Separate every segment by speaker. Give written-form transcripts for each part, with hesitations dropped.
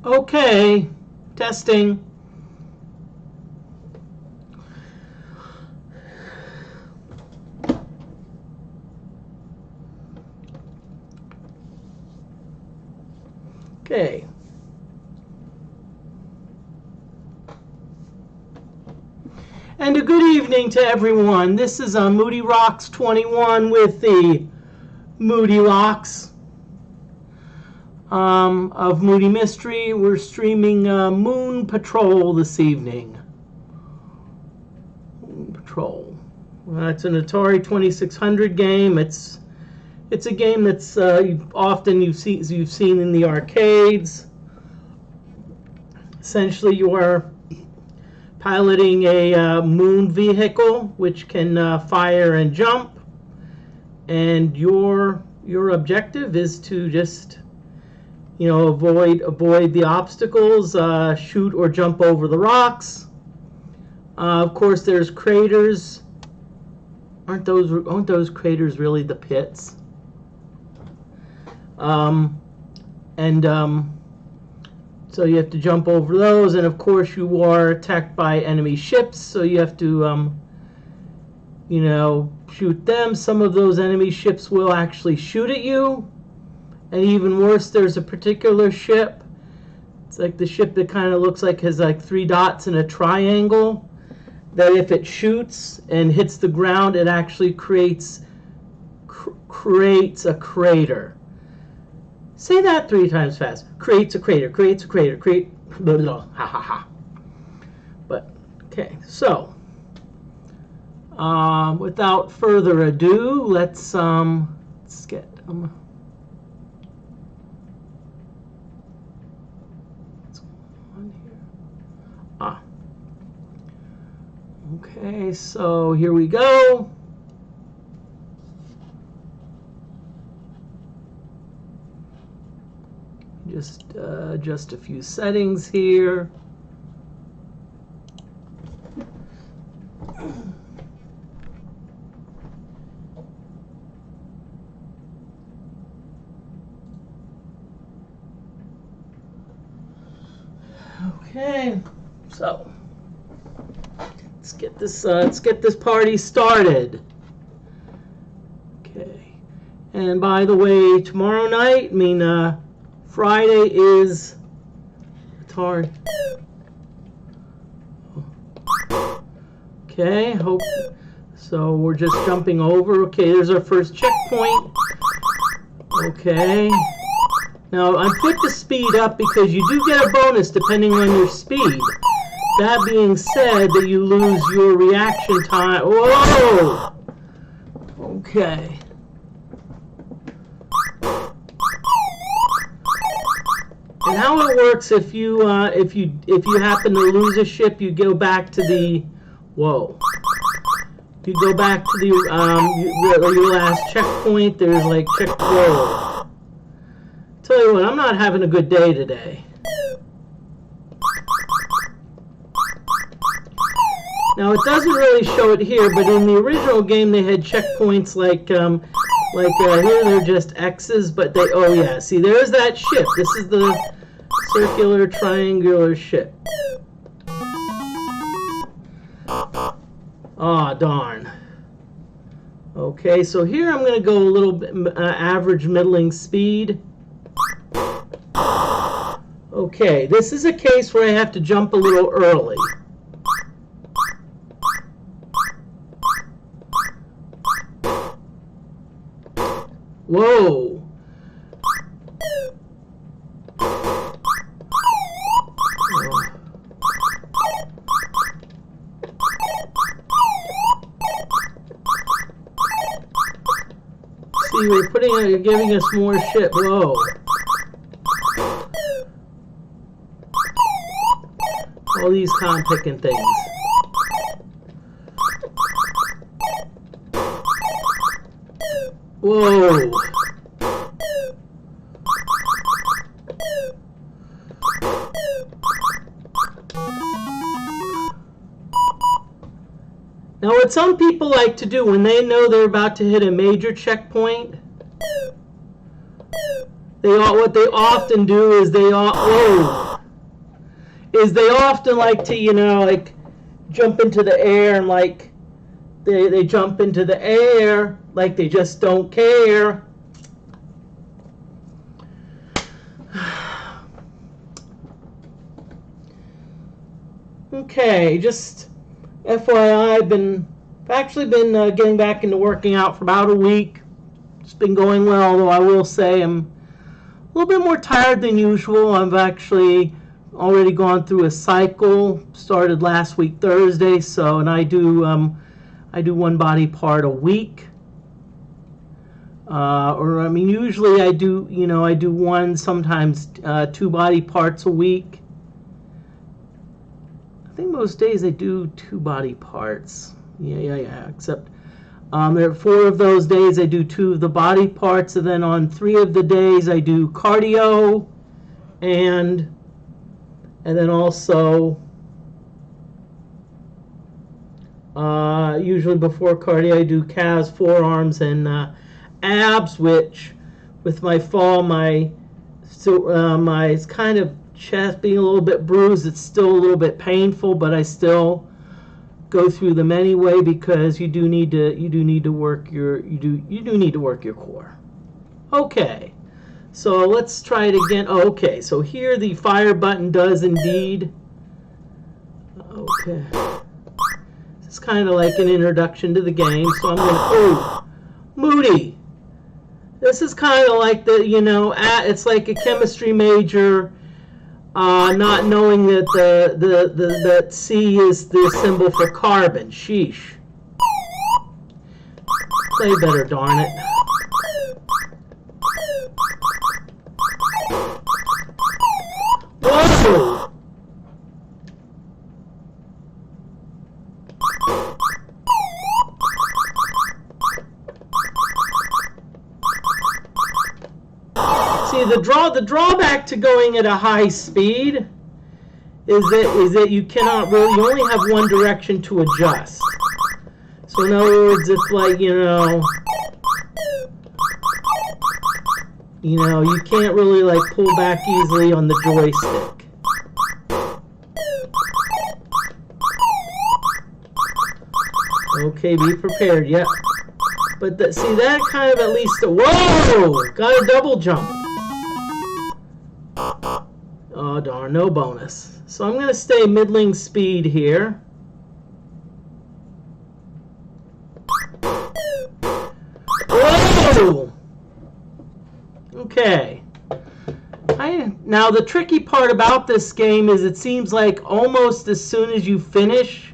Speaker 1: Okay, testing. Okay. And a good evening to everyone. This is Moody Rocks 21 with the Moody Locks of Moody Mystery. We're streaming Moon Patrol this evening. Moon Patrol. It's an Atari 2600 game. It's a game that's often you've seen in the arcades. Essentially, you are piloting a moon vehicle which can fire and jump, and your objective is to just avoid the obstacles, shoot or jump over the rocks. Of course, there's craters. Aren't those craters really the pits? So you have to jump over those, and of course you are attacked by enemy ships, so you have to shoot them. Some of those enemy ships will actually shoot at you, and even worse, there's a particular ship. It's like the ship that kind of looks like has like 3 dots in a triangle, that if it shoots and hits the ground, it actually creates a crater. Say that 3 times fast. Creates a crater, creates a crater, blah, blah, blah, ha ha ha. But, okay, so, without further ado, let's get, what's going on here? Okay, so here we go. Just a few settings here. Okay, so let's get this party started. Okay, and by the way, tomorrow night, Friday is Atari. Okay, hope so. We're just jumping over. Okay, there's our first checkpoint. Okay. Now I put the speed up because you do get a bonus depending on your speed. That being said, that you lose your reaction time. Whoa! Okay. And how it works, if you happen to lose a ship, you go back to the You go back to the your last checkpoint. There's like Tell you what, I'm not having a good day today. Now it doesn't really show it here, but in the original game they had checkpoints like here they're just X's, but see, there's that ship. This is the circular triangular ship. Aw, darn. Okay, so here I'm going to go a little bit average middling speed. Okay, this is a case where I have to jump a little early. Whoa. See, you're giving us more shit. Whoa. All these con-picking things. Whoa. Now, what some people like to do when they know they're about to hit a major checkpoint, what they often do is whoa. is they often like to, you know, like jump into the air and like they jump into the air like they just don't care. Okay, just FYI, I've actually been getting back into working out for about a week. It's been going well, though I will say I'm a little bit more tired than usual. I've actually already gone through a cycle. Started last week Thursday, and I do one body part a week. Or I mean, usually I do one, sometimes 2 body parts a week. I think most days I do 2 body parts. Yeah. Except there are 4 of those days I do 2 of the body parts, and then on 3 of the days I do cardio, and then also usually before cardio I do calves, forearms, and abs. Which with my fall, my kind of chest being a little bit bruised, it's still a little bit painful, but I still go through them anyway, because you do need to work your core. Okay, so let's try it again. Okay, so here the fire button does indeed. Okay, this is kind of like an introduction to the game, so I'm gonna Moody. This is kind of like it's like a chemistry major not knowing that that C is the symbol for carbon. Sheesh. Play better, darn it. Whoa! See, the drawback to going at a high speed is that you cannot really, you only have one direction to adjust. So in other words, it's like, you can't really like pull back easily on the joystick. Okay, be prepared. Yep. But see, that kind of at least, whoa! Got a double jump. Oh darn, no bonus. So I'm going to stay middling speed here. Whoa! Okay. Now the tricky part about this game is it seems like almost as soon as you finish,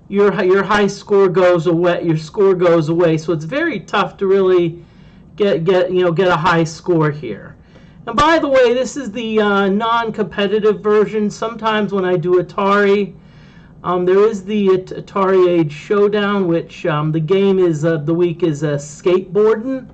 Speaker 1: your high score goes away. Your score goes away. So it's very tough to really get a high score here. And by the way, this is the non-competitive version. Sometimes when I do Atari, there is the Atari Age Showdown, which the game is the week is skateboarding.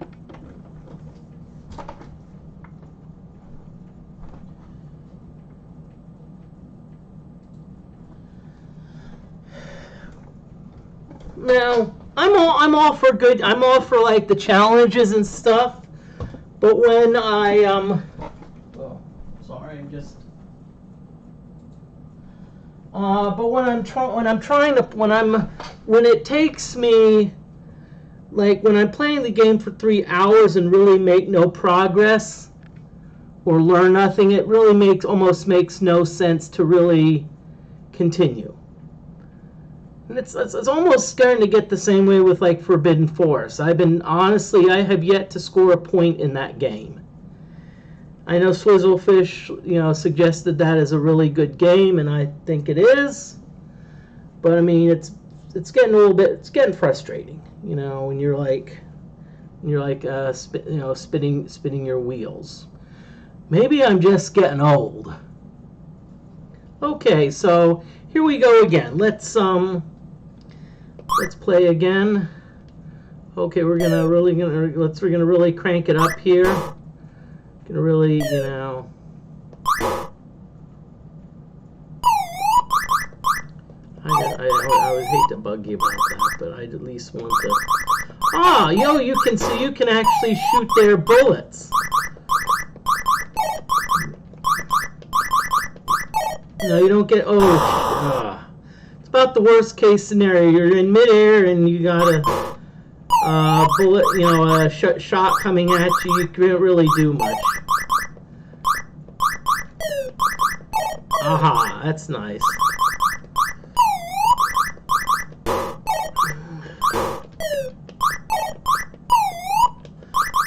Speaker 1: Now, I'm all for like the challenges and stuff. But when I but when it takes me, like when I'm playing the game for 3 hours and really make no progress or learn nothing, it really almost makes no sense to really continue. And it's almost starting to get the same way with like Forbidden Forest. I have yet to score a point in that game. I know Swizzlefish, suggested that is a really good game, and I think it is. But I mean, it's getting it's getting frustrating, when you're spinning your wheels. Maybe I'm just getting old. Okay, so here we go again. Let's play again. Okay, we're gonna really crank it up here. Gonna really, I would hate to bug you about that, but I'd at least want to. You can see you can actually shoot their bullets. No, you don't get. Oh, it's about the worst case scenario. You're in midair and you got a bullet, you know, a shot coming at you. You can't really do much. Aha, that's nice.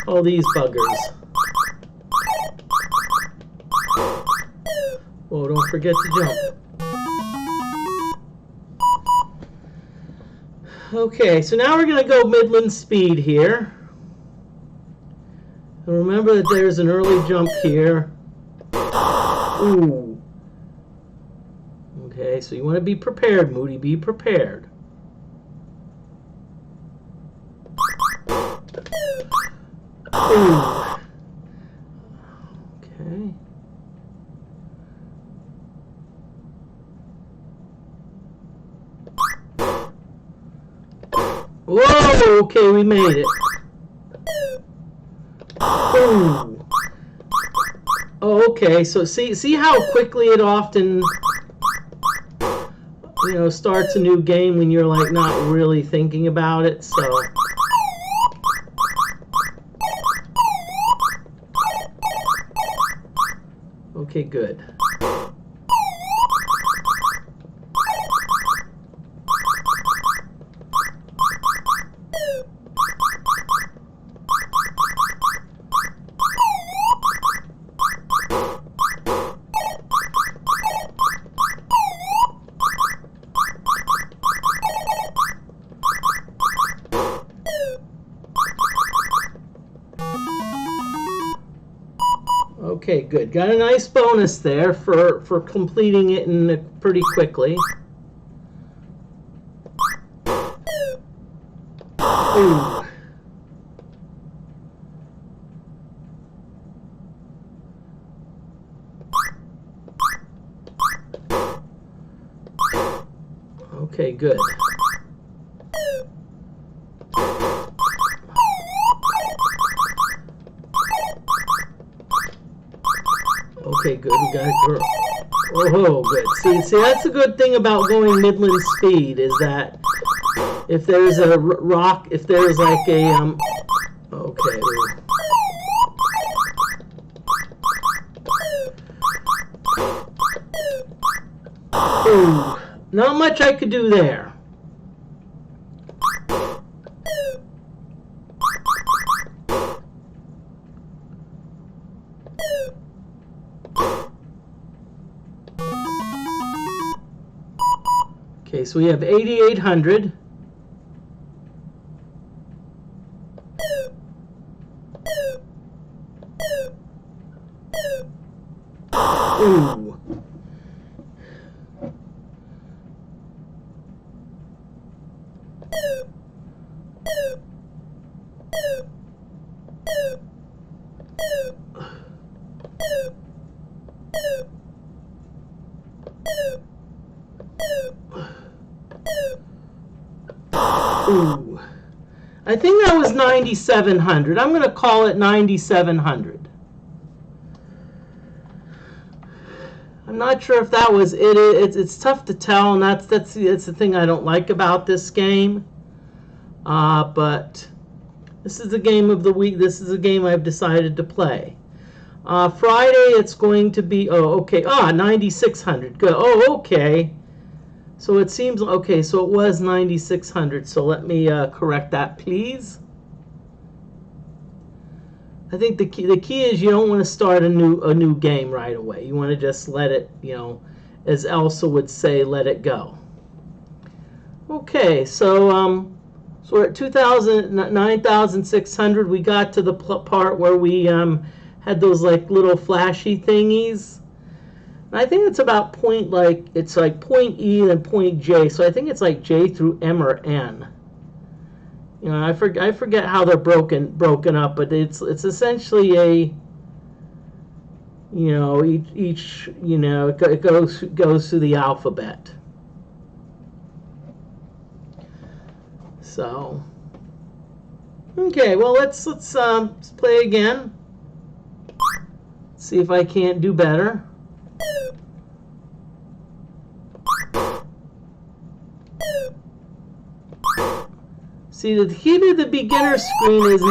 Speaker 1: All these buggers. Oh, don't forget to jump. Okay, so now we're going to go Midland speed here. And remember that there's an early jump here. Ooh. Okay, so you want to be prepared, Moody. Be prepared. Ooh. Okay. Whoa! Okay, we made it. Ooh. Oh, okay. So see how quickly it often, you know, starts a new game when you're like not really thinking about it. So. Okay, good. Okay, good. Got a nice bonus there for completing it in pretty quickly. Ooh. Okay, good. Okay, good. We got a girl. Oh, good. See, that's a good thing about going Midland speed is that if there's a rock, if there's like a okay. Ooh, not much I could do there. Okay, so we have 8,800. Ooh. Ooh. I think that was 9,700. I'm going to call it 9,700. I'm not sure if that was it. It's tough to tell, and that's the thing I don't like about this game. But this is the game of the week. This is a game I've decided to play. Friday it's going to be 9,600. Good. Oh, okay. So it seems okay. So it was 9,600. So let me correct that, please. I think the key is you don't want to start a new game right away. You want to just let it, you know, as Elsa would say, let it go. Okay, so we're at 9,600. We got to the part where we had those like little flashy thingies. And I think it's about point E and point J. So I think it's like J through M or N. You know, I forget how they're broken up, but it's essentially a, you know, each you know, it goes through the alphabet. So okay, well let's play again. See if I can't do better. See, the key to the beginner screen is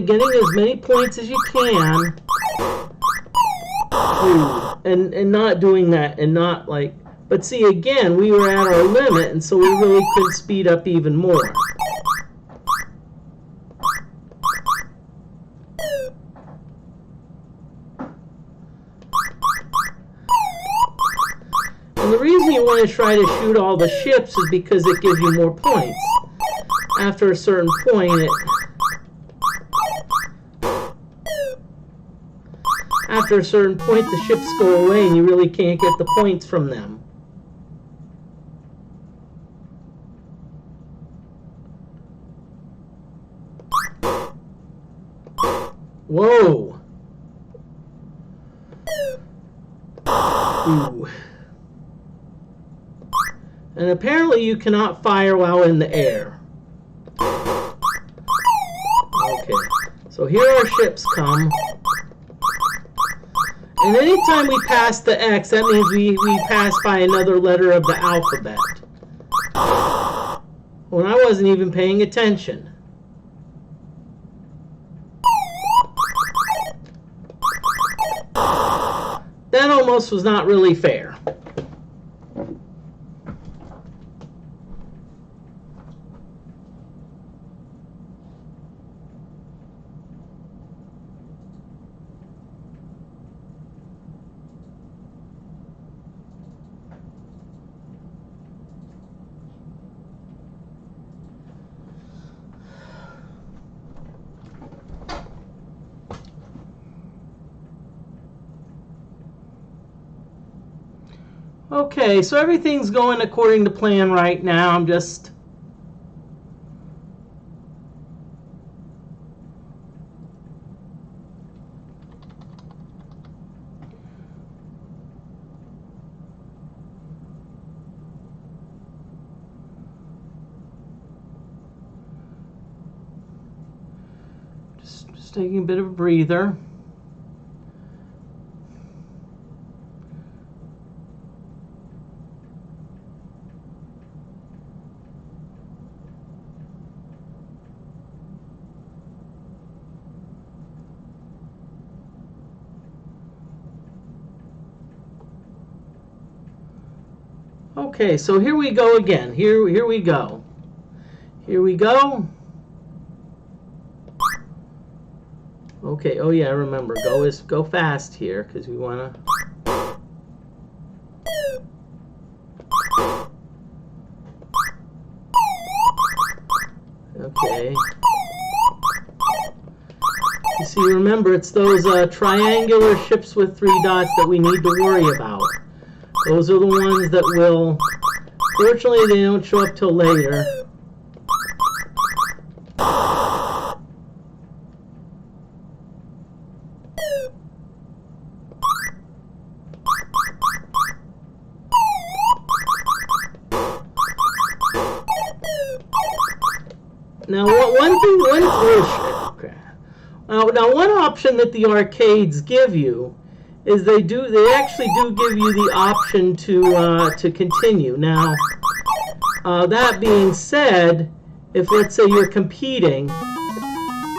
Speaker 1: getting as many points as you can, and not doing that, and not like. But see, again, we were at our limit, and so we really couldn't speed up even more. And the reason you want to try to shoot all the ships is because it gives you more points. After a certain point, the ships go away and you really can't get the points from them. Whoa! Ooh. And apparently you cannot fire while in the air. Okay, so here our ships come. And anytime we pass the X, that means we pass by another letter of the alphabet. When I wasn't even paying attention. That almost was not really fair. Okay, so everything's going according to plan right now. I'm just taking a bit of a breather. Okay, so here we go again. Here we go. Here we go. Okay, oh yeah, remember, go fast here, because we want to... Okay. You see, remember, it's those triangular ships with 3 dots that we need to worry about. Those are the ones that will... Fortunately, they don't show up till later. Now, now one option that the arcades give you is they actually do give you the option to continue. Now, that being said, if let's say you're competing,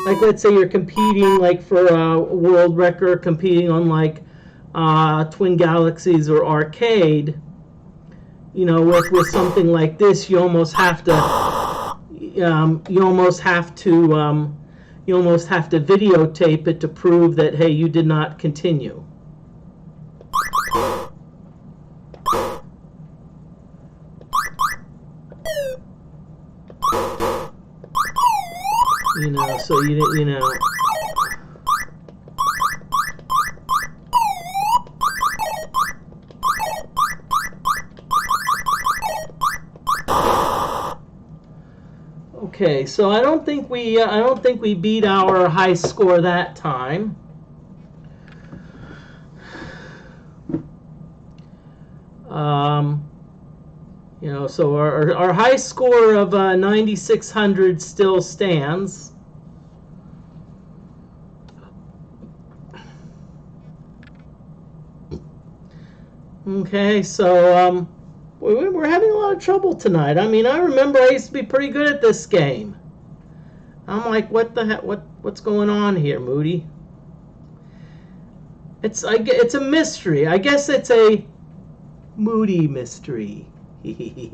Speaker 1: let's say you're competing like for a world record, competing on like Twin Galaxies or arcade, you know, with something like this, you almost have to videotape it to prove that, hey, you did not continue. You know, so you didn't, you know. Okay, so I don't think we beat our high score that time. You know, so our high score of 9,600 still stands. Okay, so we're having a lot of trouble tonight. I mean, I remember I used to be pretty good at this game. I'm like, what the heck? What's going on here, Moody? It's a mystery. I guess it's a Moody mystery. Okay.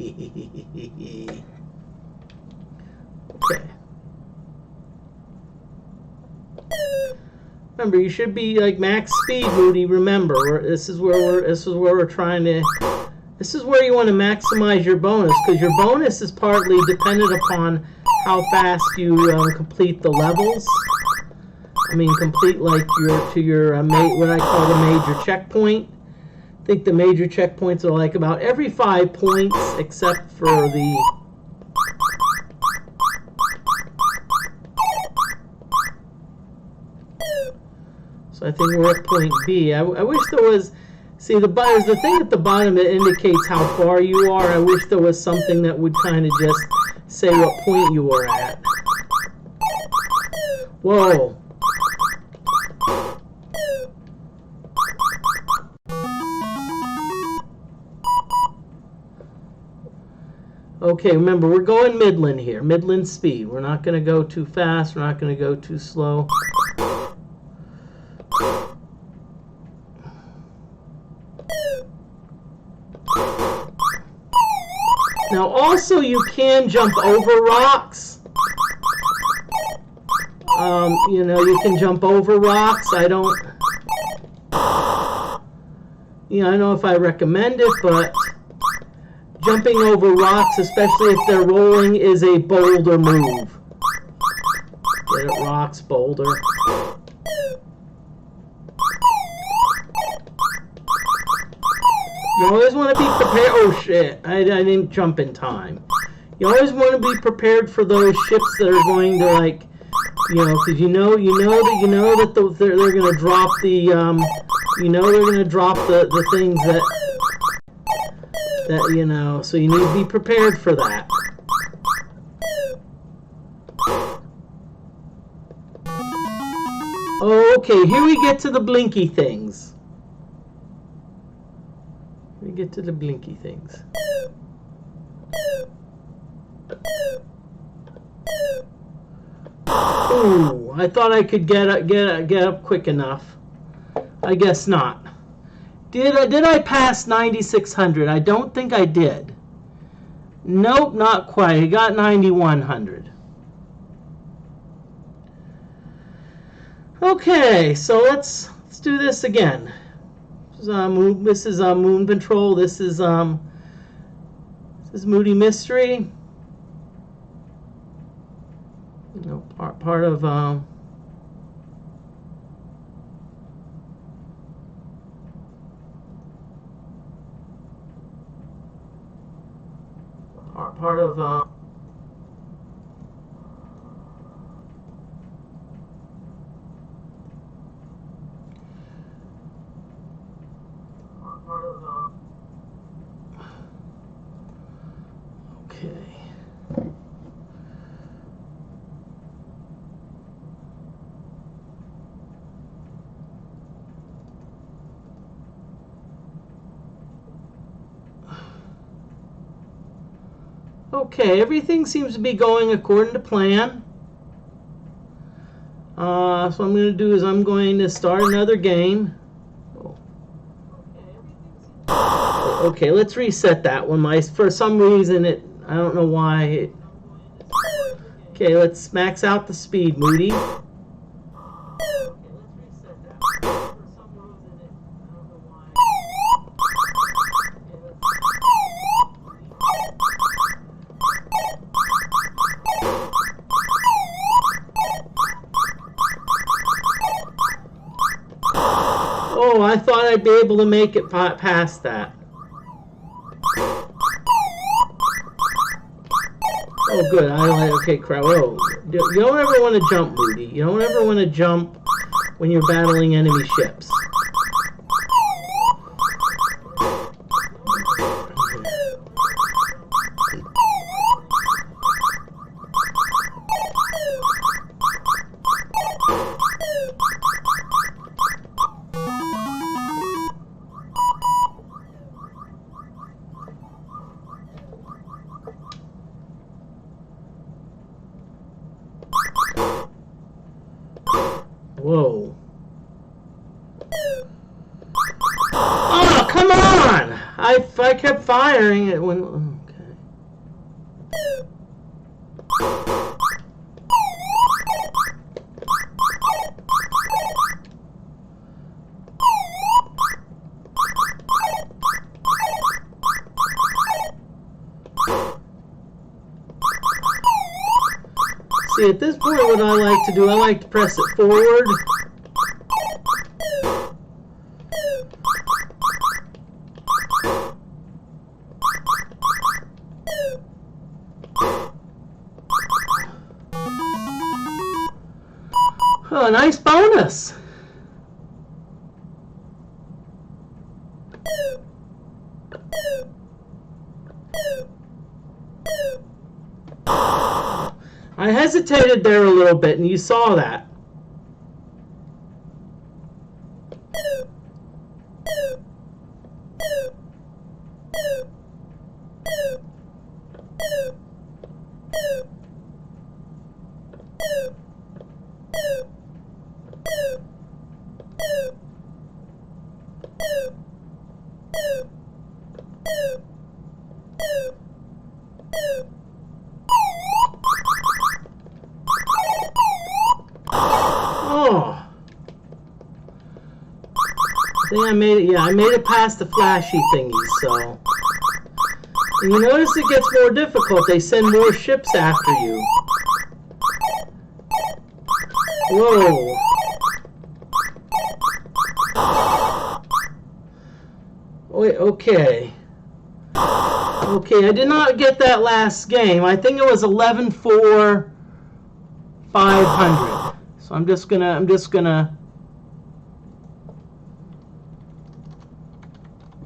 Speaker 1: Remember, you should be like max speed, Moody. Remember, this is where we're trying to. This is where you want to maximize your bonus, because your bonus is partly dependent upon how fast you complete the levels. I mean, complete like your what I call the major checkpoint. I think the major checkpoints are like about every 5 points, except for the. So I think we're at point B. I wish there was. See, there's the thing at the bottom that indicates how far you are. I wish there was something that would kind of just say what point you are at. Whoa. Okay, remember, we're going Midland here. Midland speed. We're not going to go too fast. We're not going to go too slow. Now, also, you can jump over rocks. You know, you can jump over rocks. I don't know if I recommend it, but jumping over rocks, especially if they're rolling, is a boulder move. Get it? Rocks, boulder. You always want to be prepared. Oh shit! I didn't jump in time. You always want to be prepared for those ships that are going to, like, because you know that they're going to drop the they're going to drop the things that so you need to be prepared for that. Okay, here we get to the blinky things. We get to the blinky things. Ooh, I thought I could get up quick enough. I guess not. Did I pass 9,600? I don't think I did. Nope, not quite. I got 9,100. Okay, so let's do this again. This is Moon Patrol. This is Moody Mystery. Part of part of okay. Okay, everything seems to be going according to plan. So what I'm going to do is I'm going to start another game. Okay, let's reset that one. For some reason, I don't know why. Okay, let's max out the speed, Moody. Oh, I thought I'd be able to make it past that. Oh, good. Okay, crap. Whoa. You don't ever want to jump, Moody. You don't ever want to jump when you're battling enemy ships. Whoa. Oh, come on! I kept firing it when... Okay. See, at this point, what I like to do, I like to press it forward. Oh, nice bonus. I hesitated there a little bit, and you saw that. Oh. I think I made it, yeah, I made it past the flashy thingies, so. And you notice it gets more difficult. They send more ships after you. Whoa. Wait, okay. Okay, I did not get that last game. I think it was 11-4, 500. So I'm just gonna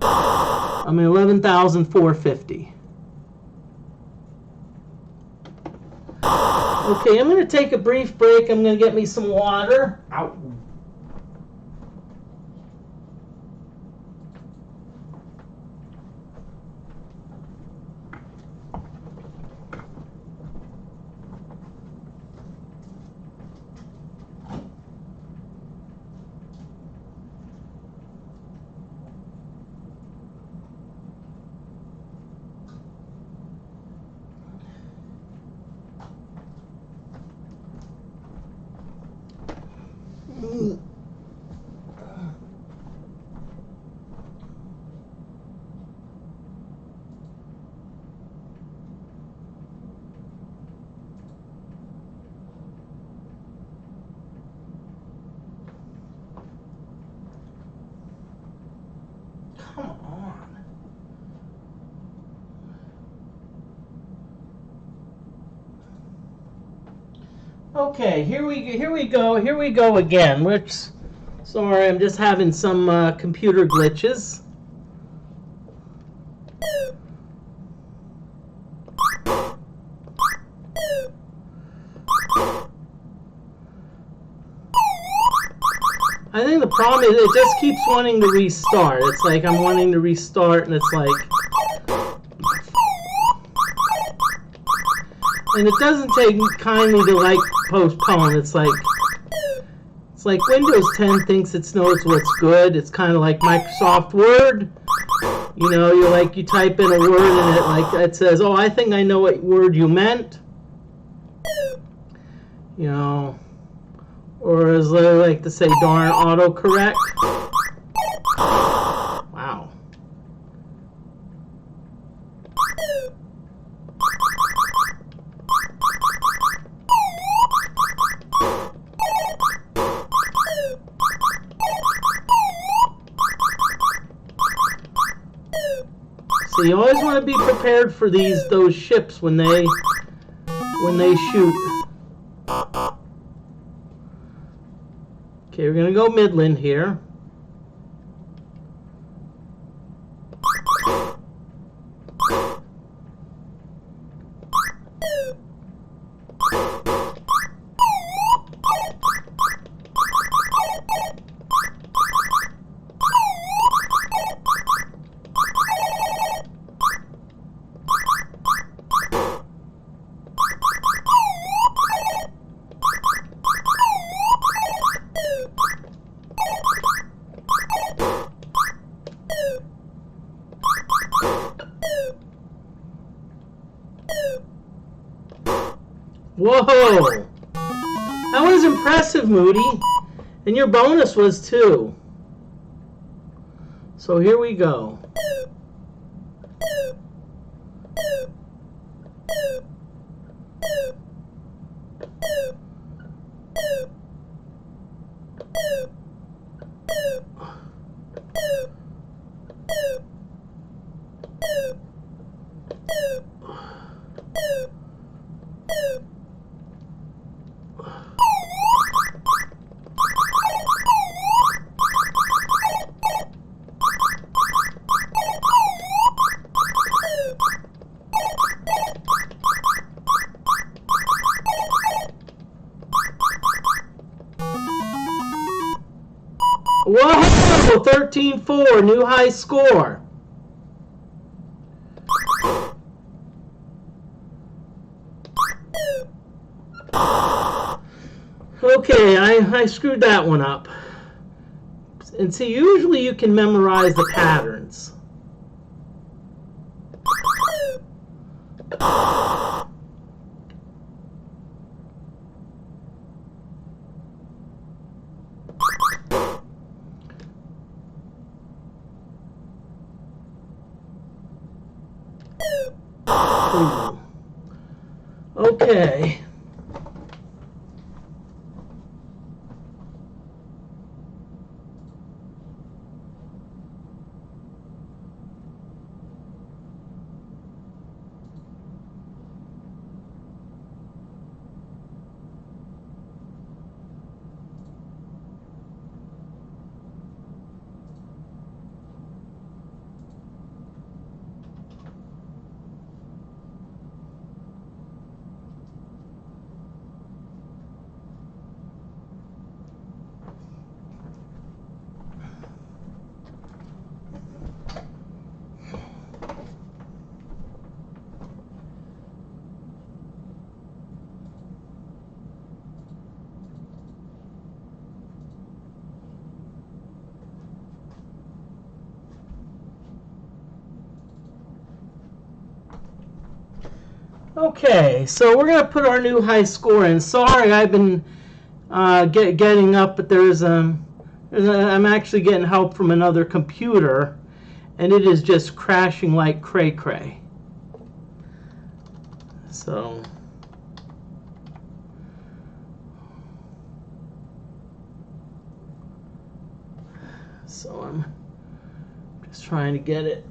Speaker 1: I'm at 11,450. Okay, I'm gonna take a brief break. I'm gonna get me some water. Ow. Come on. Okay, here we go again. Which, sorry, I'm just having some computer glitches. I think the problem is it just keeps wanting to restart. It's like I'm wanting to restart, and it's like... And it doesn't take kindly to, like, postpone. It's like Windows 10 thinks it knows what's good. It's kind of like Microsoft Word. You know, you type in a word, and it says, oh, I think I know what word you meant. You know... Or as I like to say, darn autocorrect. Wow. So you always want to be prepared for those ships when they shoot. Okay, we're gonna go Midland here. Whoa! That was impressive, Moody. And your bonus was 2. So here we go. Whoa! 13-4, new high score. Okay, I screwed that one up. And see, usually you can memorize the patterns. Okay. Okay, so we're going to put our new high score in. Sorry, I've been getting up, but I'm actually getting help from another computer, and it is just crashing like cray-cray. So I'm just trying to get it.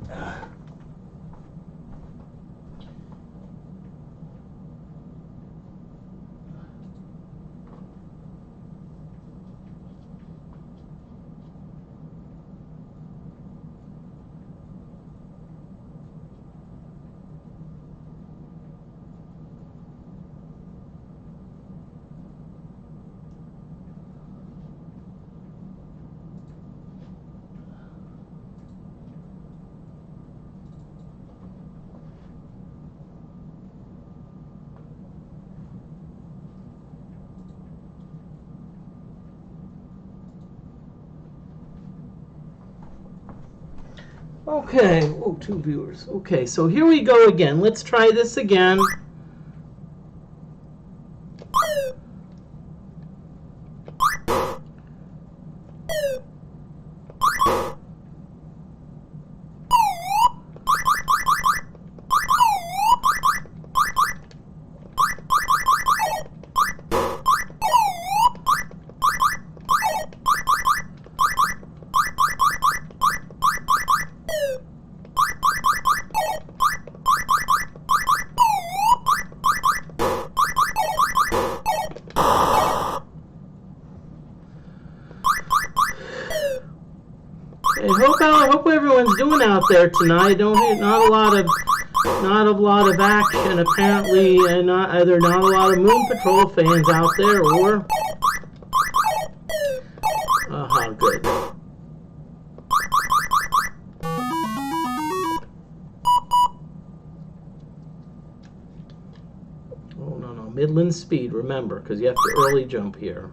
Speaker 1: Okay, oh, 2 viewers. Okay, so here we go again. Let's try this again. I hope everyone's doing out there tonight. Not a lot of action apparently, and either not a lot of Moon Patrol fans out there, or good. Oh no, Midland speed. Remember, because you have to early jump here.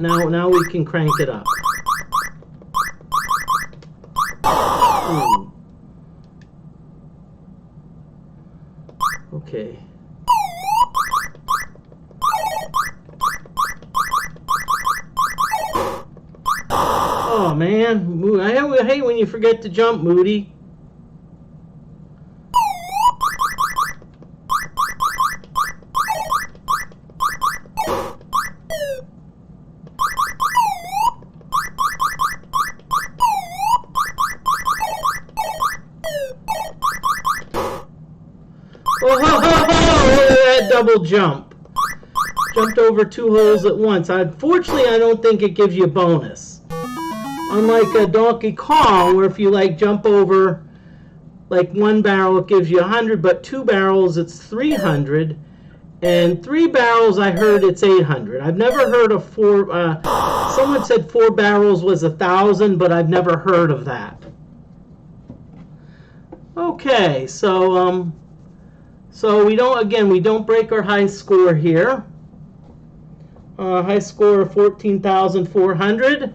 Speaker 1: Now we can crank it up. Oh, man. I hate when you forget to jump, Moody. That double jump. Jumped over 2 holes at once. Unfortunately, I don't think it gives you a bonus. Unlike a Donkey Kong, where if you like jump over like 1 barrel, it gives you 100, but 2 barrels, it's 300. And 3 barrels, I heard it's 800. I've never heard of 4. Someone said 4 barrels was 1,000, but I've never heard of that. Okay, so we don't break our high score here. High score of 14,400.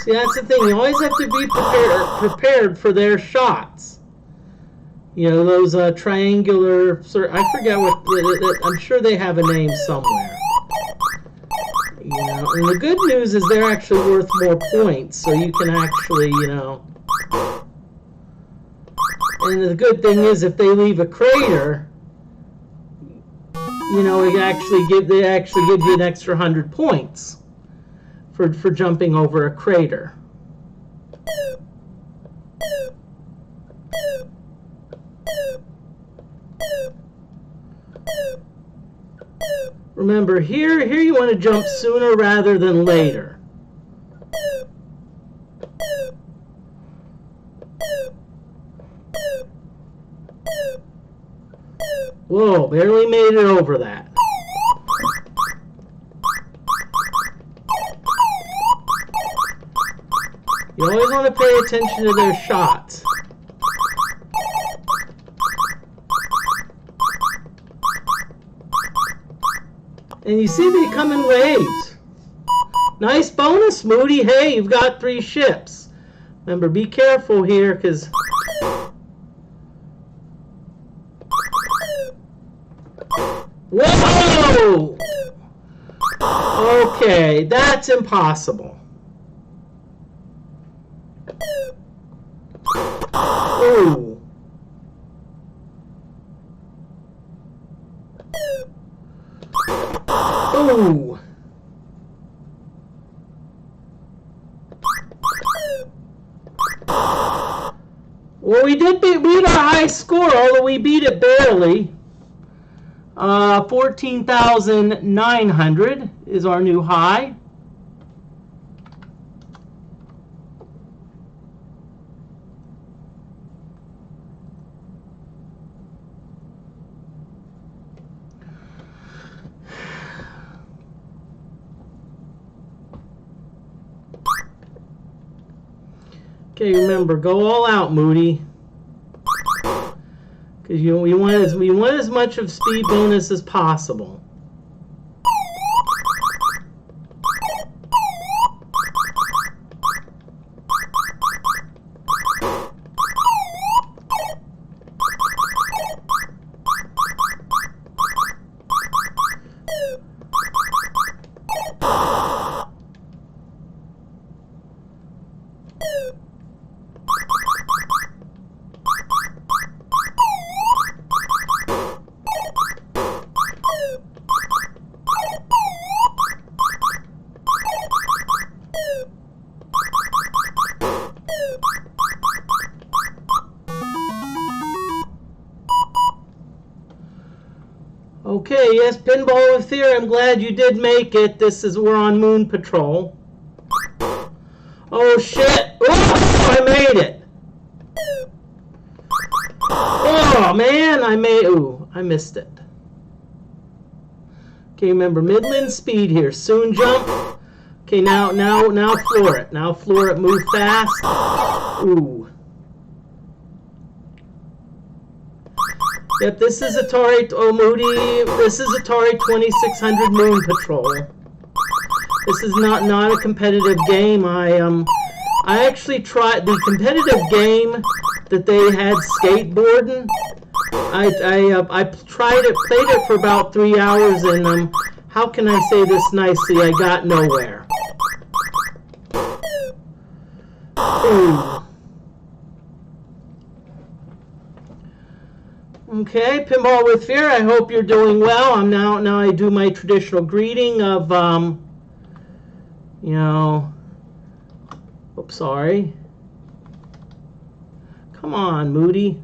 Speaker 1: See, that's the thing. You always have to be prepared for their shots. You know, those triangular... I forget what... I'm sure they have a name somewhere. You know, and the good news is they're actually worth more points, so you can actually, you know... And the good thing is, if they leave a crater, you know, they actually give you an extra 100 points for jumping over a crater. Remember, here you want to jump sooner rather than later. Whoa, barely made it over that. You always want to pay attention to their shots. And you see they come in waves. Nice bonus, Moody. Hey, you've got 3 ships. Remember, be careful here, because... Whoa! Okay, that's impossible. Ooh. Ooh. Well, we did beat our high score, although we beat it barely. 14,900 is our new high. Okay, remember, go all out, Moody. because we want as much of speed bonus as possible. Okay, yes, Pinball with Fear, I'm glad you did make it. We're on Moon Patrol. Oh shit! Oh, I made it! Oh man, I missed it. Okay, remember, Midland speed here. Soon jump. Okay, now floor it. Now floor it, move fast. Ooh. Yep, this is Atari, Moody, this is Atari 2600 Moon Patrol. This is not a competitive game. I actually tried the competitive game that they had, skateboarding. I tried it, played it for about 3 hours, and how can I say this nicely? I got nowhere. Ooh. Okay, Pinball with Fear, I hope you're doing well. Now I do my traditional greeting of, oops, sorry. Come on, Moody.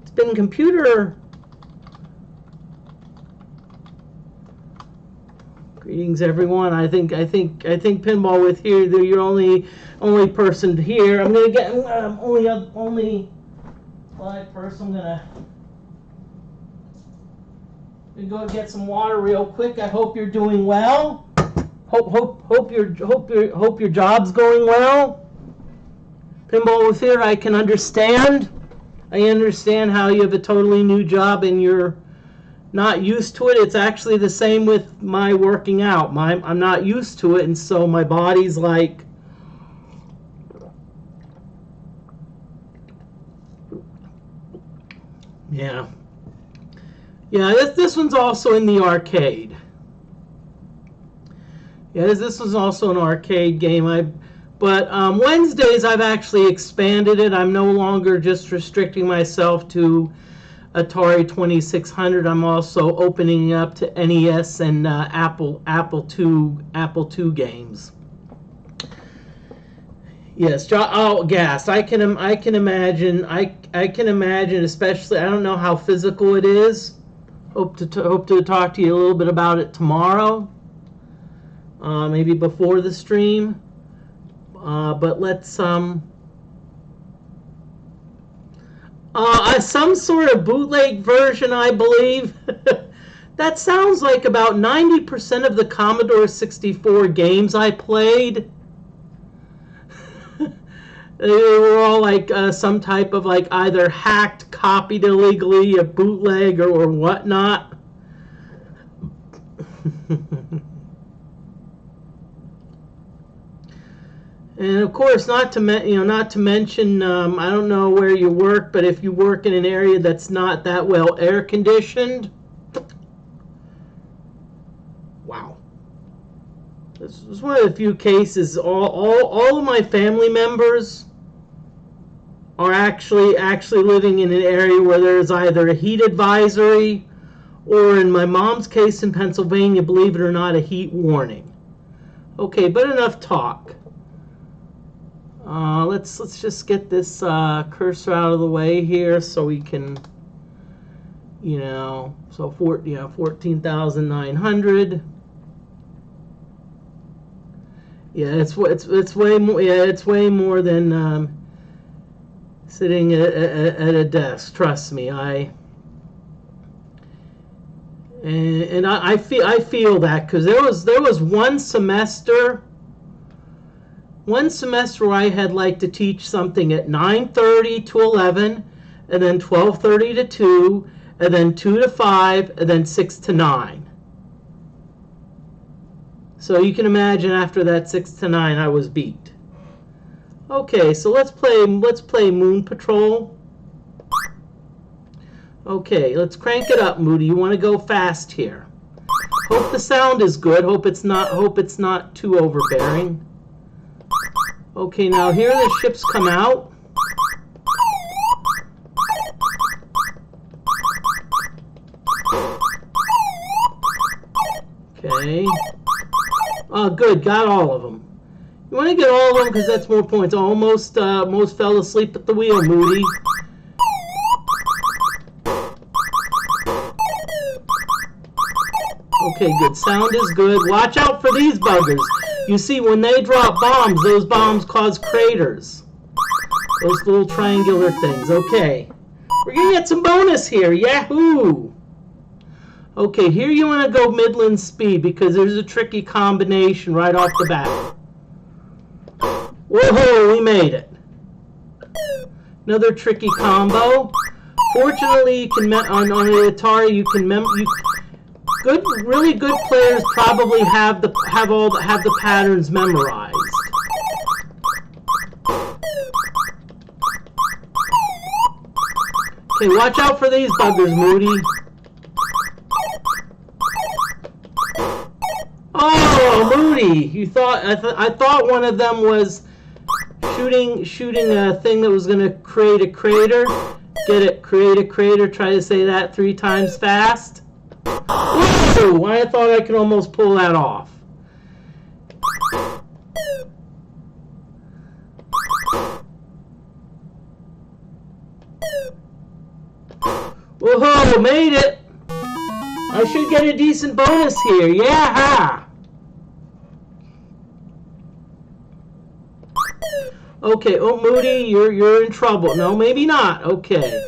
Speaker 1: It's been computer. Greetings, everyone. I think Pinball with Here, you're only person here. I'm gonna get only live first. I'm gonna go get some water real quick. I hope you're doing well. Hope your job's going well. Pinball with Here, I can understand. I understand how you have a totally new job and you're not used to it. It's actually the same with my working out. I'm not used to it, and so my body's like, yeah. This one's also in the arcade. Yeah, this was also an arcade game. But Wednesdays I've actually expanded it. I'm no longer just restricting myself to Atari 2600. I'm also opening up to NES and Apple II games. Yes, gas. I can imagine. I can imagine, especially. I don't know how physical it is. Hope to talk to you a little bit about it tomorrow. Maybe before the stream. But let's some sort of bootleg version, I believe. That sounds like about 90% of the Commodore 64 games I played. They were all like some type of like either hacked, copied illegally, a bootleg, or whatnot. And of course, not to mention, I don't know where you work, but if you work in an area that's not that well air conditioned, wow. This is one of the few cases. All of my family members are actually living in an area where there's either a heat advisory, or in my mom's case in Pennsylvania, believe it or not, a heat warning. Okay, but enough talk. Let's just get this cursor out of the way here so we can, so 14,900. Yeah, it's way more. Yeah, it's way more than sitting at a desk. Trust me, I feel that, because there was one semester one semester I had like to teach something at 9:30 to 11, and then 12:30 to 2, and then 2 to 5, and then 6 to 9. So you can imagine after that 6 to 9 I was beat. Okay, so let's play Moon Patrol. Okay, let's crank it up, Moody. You want to go fast here. Hope the sound is good. Hope it's not too overbearing. Okay, now here the ships come out. Okay. Oh, good. Got all of them. You want to get all of them because that's more points. Almost fell asleep at the wheel, Moody. Okay, good. Sound is good. Watch out for these buggers. You see, when they drop bombs, those bombs cause craters. Those little triangular things. Okay. We're going to get some bonus here. Yahoo! Okay, here you want to go Midland speed because there's a tricky combination right off the bat. Whoa, we made it. Another tricky combo. Fortunately, you can on the Atari you can really good players probably have the patterns memorized. Okay, watch out for these buggers, Moody. Oh, Moody! You thought I thought one of them was shooting a thing that was going to create a crater. Get it? Create a crater. Try to say that 3 times fast. Whoa! I thought I could almost pull that off. Whoa! Made it! I should get a decent bonus here. Yeah! Okay, oh Moody, you're in trouble. No, maybe not. Okay.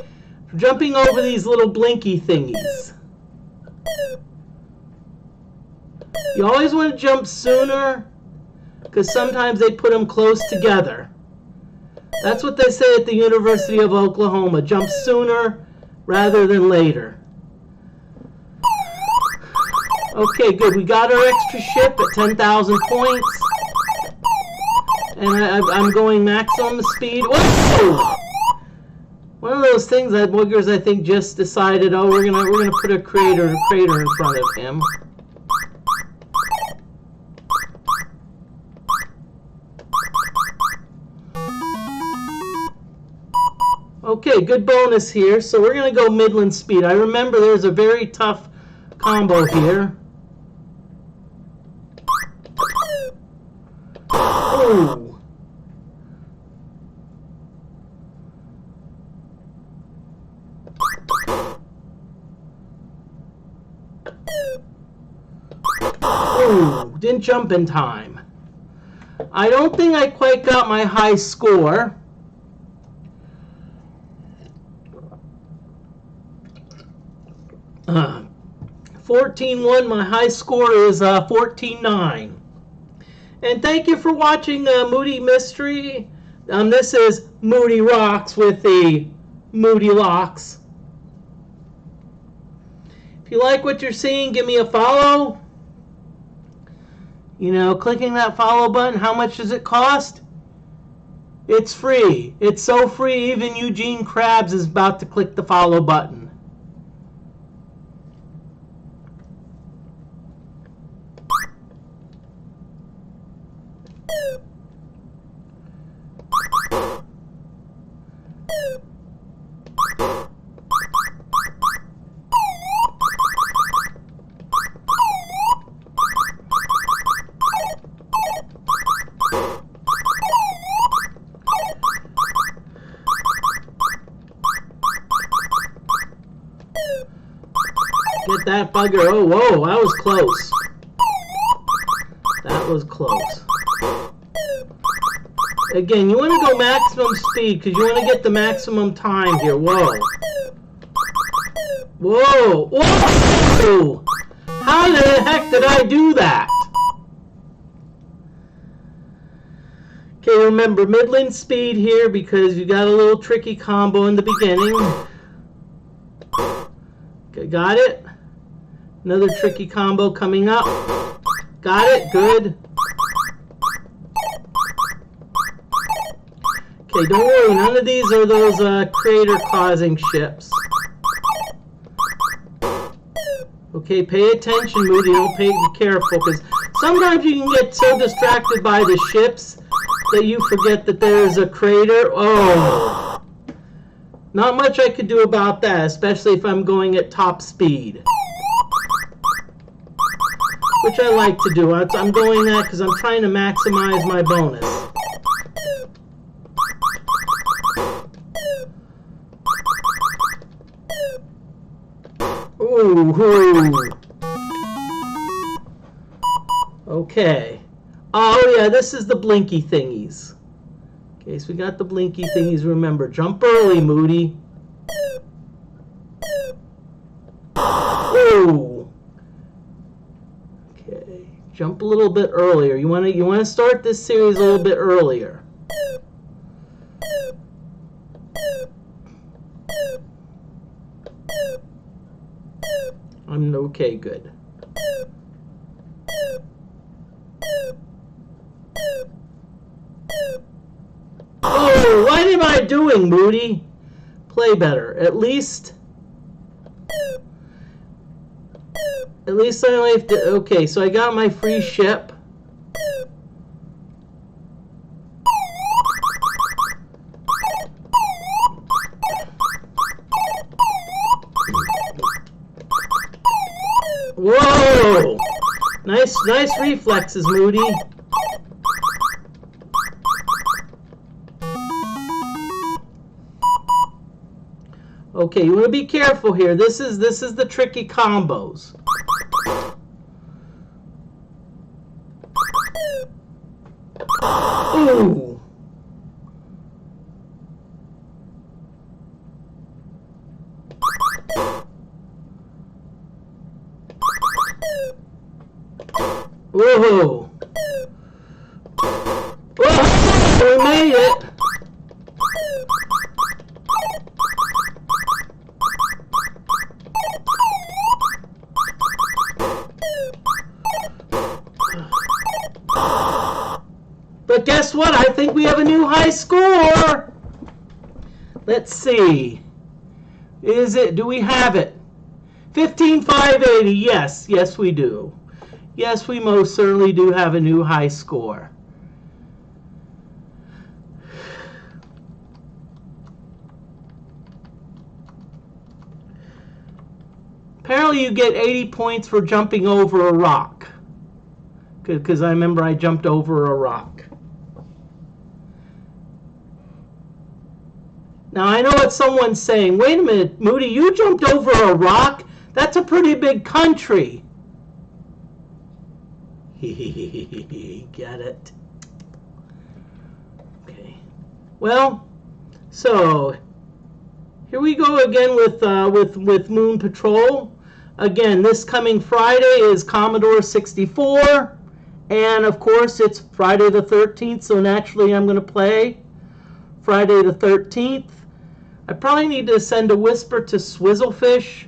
Speaker 1: Jumping over these little blinky thingies. You always want to jump sooner because sometimes they put them close together. That's what they say at the University of Oklahoma. Jump sooner rather than later. Okay, good. We got our extra ship at 10,000 points. And I'm going maximum speed. Whoa! One of those things that boogers I think just decided, oh, we're gonna put a crater in front of him. Okay, good bonus here. So we're gonna go Midland speed. I remember there's a very tough combo here. Ooh. Ooh, didn't jump in time. I don't think I quite got my high score. Uh, 14-1, my high score is 14-9. And thank you for watching Moody Mystery. This is Moody Rocks with the Moody Locks. If you like what you're seeing, give me a follow. You know, clicking that follow button, how much does it cost? It's free. It's so free, even Eugene Krabs is about to click the follow button. Get that bugger. Oh, whoa, that was close. That was close. Again, you want to go maximum speed because you want to get the maximum time here. Whoa. Whoa. Whoa! How the heck did I do that? Okay, remember middling speed here because you got a little tricky combo in the beginning. Okay, got it? Another tricky combo coming up. Got it? Good. Okay, don't worry, none of these are those crater-causing ships. Okay, pay attention, Moody. Be careful, because sometimes you can get so distracted by the ships that you forget that there's a crater. Oh, not much I could do about that, especially if I'm going at top speed, which I like to do. I'm going that because I'm trying to maximize my bonus. Ooh. Okay. Oh yeah, this is the blinky thingies. Okay, so we got the blinky thingies. Remember, jump early, Moody. Ooh. Okay, jump a little bit earlier. You want to start this series a little bit earlier. I'm okay, good. Oh, what am I doing, Moody? Play better. At least I only have to, okay, so I got my free ship. Whoa! Nice reflexes, Moody. Okay, you want to be careful here. This is the tricky combos. Ooh. Whoa! Whoa! We made it! But guess what? I think we have a new high score! Let's see. Do we have it? 15,580. Yes, we do. Yes, we most certainly do have a new high score. Apparently you get 80 points for jumping over a rock. Because I remember I jumped over a rock. Now I know what someone's saying. Wait a minute, Moody, you jumped over a rock? That's a pretty big country. Get it? Okay. Well, so here we go again with Moon Patrol. Again, this coming Friday is Commodore 64, and of course it's Friday the 13th. So naturally, I'm going to play Friday the 13th. I probably need to send a whisper to Swizzlefish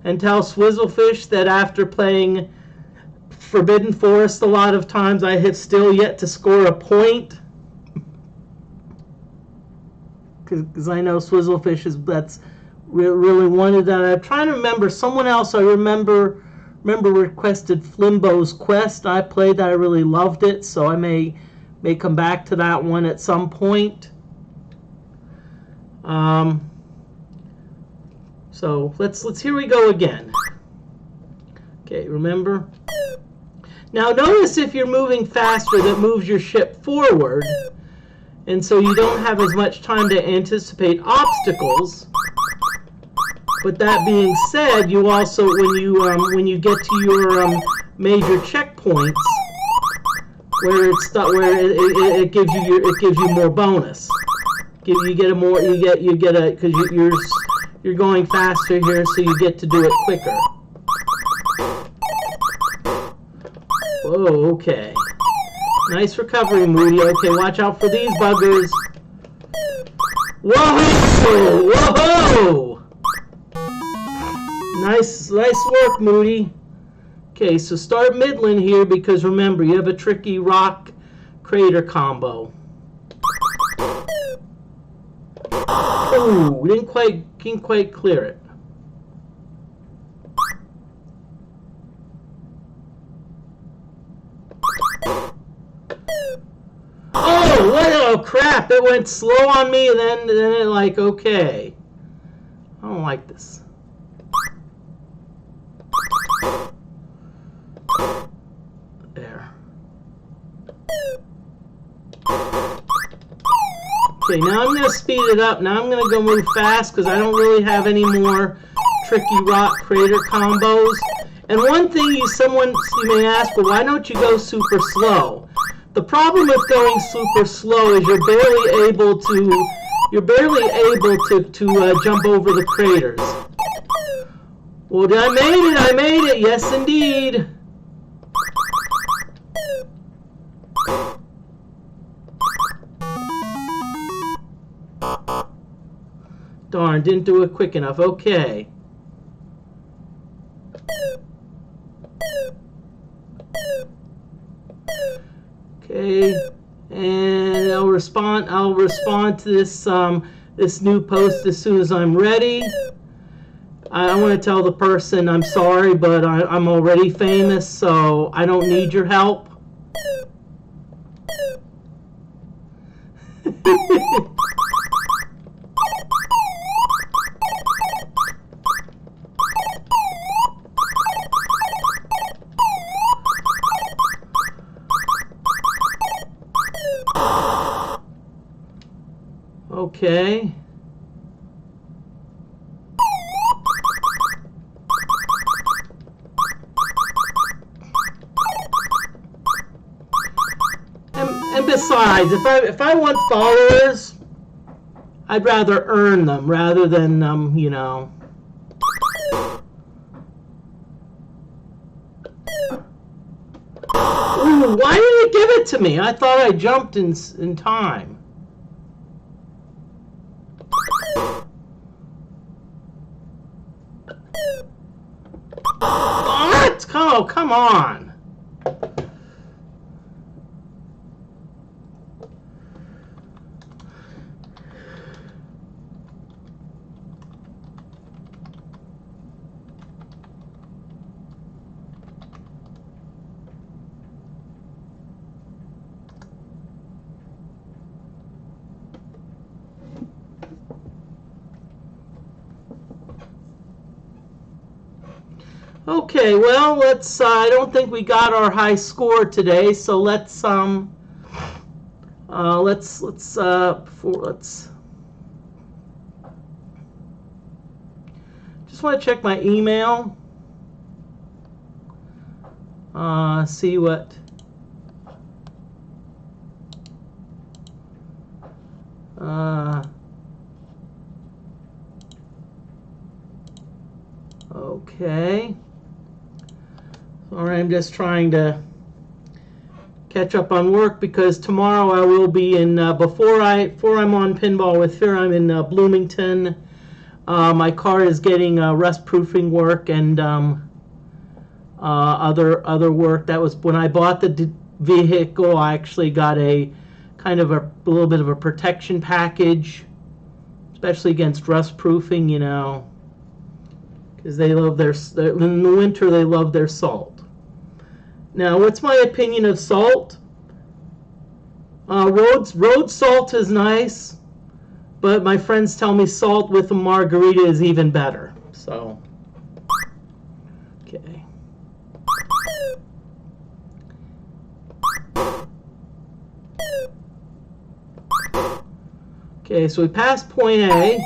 Speaker 1: and tell Swizzlefish that after playing Forbidden Forest a lot of times, I have still yet to score a point. Because I know Swizzlefish that's really wanted that. I'm trying to remember someone else. I remember requested Flimbo's Quest. I played that. I really loved it, so I may come back to that one at some point. So let's here we go again. Okay, remember. Now notice if you're moving faster, that moves your ship forward, and so you don't have as much time to anticipate obstacles. But that being said, you also when you get to your major checkpoints, where it gives you more bonus. You get a because you're going faster here, so you get to do it quicker. Whoa, okay. Nice recovery, Moody. Okay, watch out for these buggers. Whoa! Whoa! Nice work, Moody. Okay, so start middling here because remember, you have a tricky rock crater combo. Oh, didn't quite clear it. Oh, what? Oh, crap! It went slow on me, and then it like, okay. I don't like this. There. Okay, now I'm going to speed it up. Now I'm going to go move fast because I don't really have any more tricky rock crater combos. And one thing you may ask, well, why don't you go super slow? The problem with going super slow is you're barely able to jump over the craters. Well, I made it! I made it! Yes, indeed. Darn, didn't do it quick enough. Okay. Okay, and I'll respond to this this new post as soon as I'm ready. I want to tell the person I'm sorry, but I'm already famous, so I don't need your help. Okay. And besides, if I want followers, I'd rather earn them rather than you know. Ooh, why did it give it to me? I thought I jumped in time. What? Oh, come on. Okay, well, let's. I don't think we got our high score today, so let's. Just want to check my email. See what. Okay. All right, I'm just trying to catch up on work because tomorrow I will be in before I'm on Pinball with Fear. I'm in Bloomington. My car is getting rust proofing work and other work. That was when I bought the vehicle. I actually got a kind of a little bit of a protection package, especially against rust proofing. You know, because they love in the winter they love their salt. Now, what's my opinion of salt? Road salt is nice, but my friends tell me salt with a margarita is even better. So, okay. Okay, so we passed point A.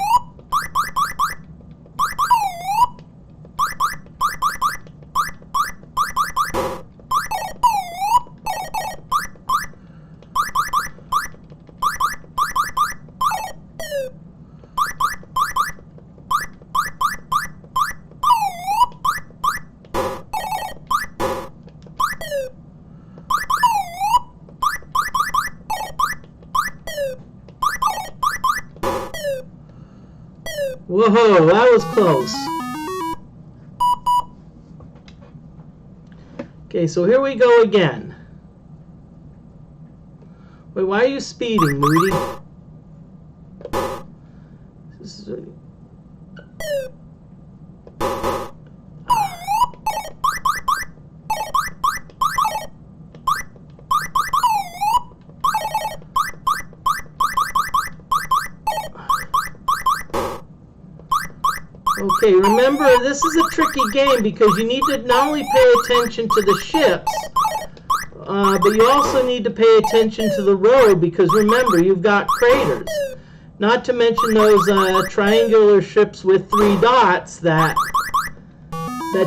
Speaker 1: Whoa, that was close. Okay, so here we go again. Wait, why are you speeding, Moody? Okay, remember, this is a tricky game because you need to not only pay attention to the ships, but you also need to pay attention to the road because remember, you've got craters. Not to mention those triangular ships with 3 dots that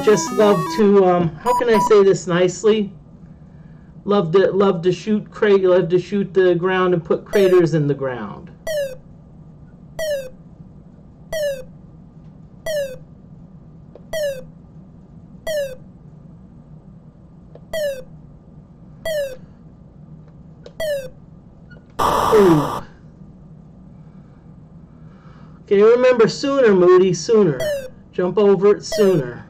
Speaker 1: just love to, how can I say this nicely? Love to shoot the ground and put craters in the ground. Ooh. Okay, remember sooner, Moody, sooner. Jump over it sooner.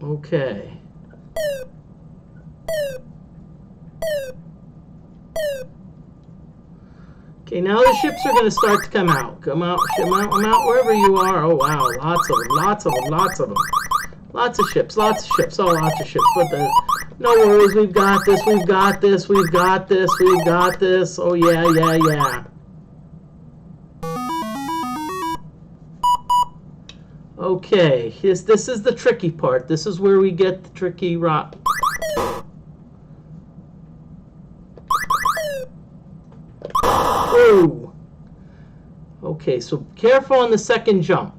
Speaker 1: Okay. Okay, now the ships are going to start to come out. Come out wherever you are. Oh, wow, lots of them, lots of them, lots of them. Lots of ships, oh, lots of ships. But no worries, we've got this, we've got this, we've got this, we've got this. Oh, yeah, yeah, yeah. Okay, this is the tricky part. This is where we get the tricky rock. Ooh. Okay, so careful on the second jump.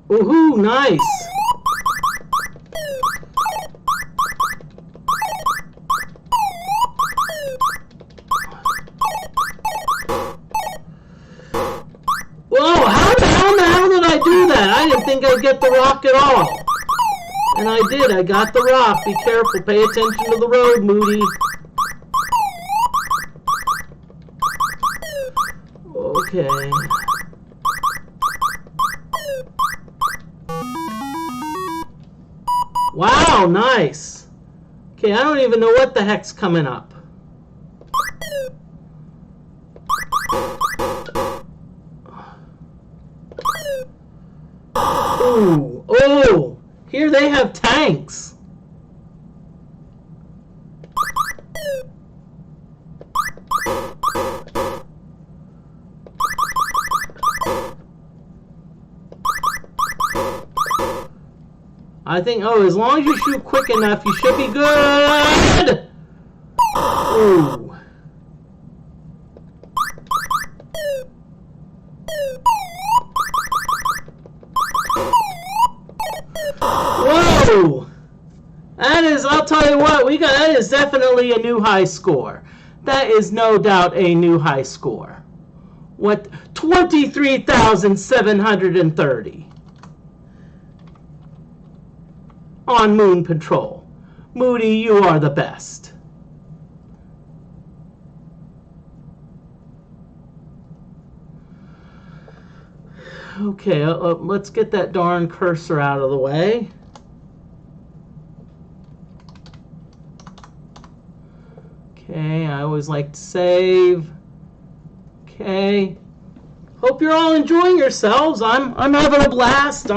Speaker 1: Woohoo, nice. Whoa, how the hell did I do that? I didn't think I'd get the rock at all. And I did, I got the rock. Be careful, pay attention to the road, Moody. Okay. Wow, nice. Okay, I don't even know what the heck's coming up. Ooh, oh, here they have tanks. I think, oh, as long as you shoot quick enough, you should be good. Ooh. Whoa! That is, I'll tell you what, that is definitely a new high score. That is no doubt a new high score. What, 23,730 on Moon Patrol. Moody, you are the best. Okay, let's get that darn cursor out of the way. Okay, I always like to save. Okay. Hope you're all enjoying yourselves. I'm having a blast.